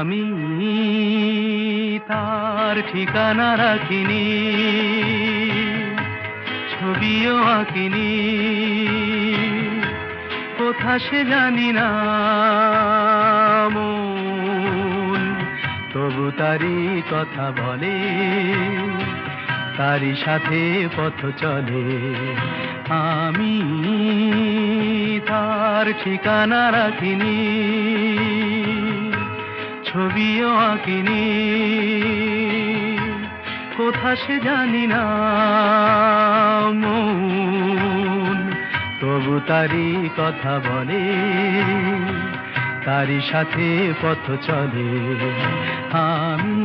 আমি তার ঠিকানা রাখিনি, ছবিও আঁকিনি, কোথা সে জানি না মন, তবু তারি কথা বলে, তারি সাথে পথ চলে। আমি তার ঠিকানা রাখিনি, ছবিও আঁকিনি, কোথা সে জানি না মন, তবু তারি কথা বলে, তারি সাথে পথ চলে। আমি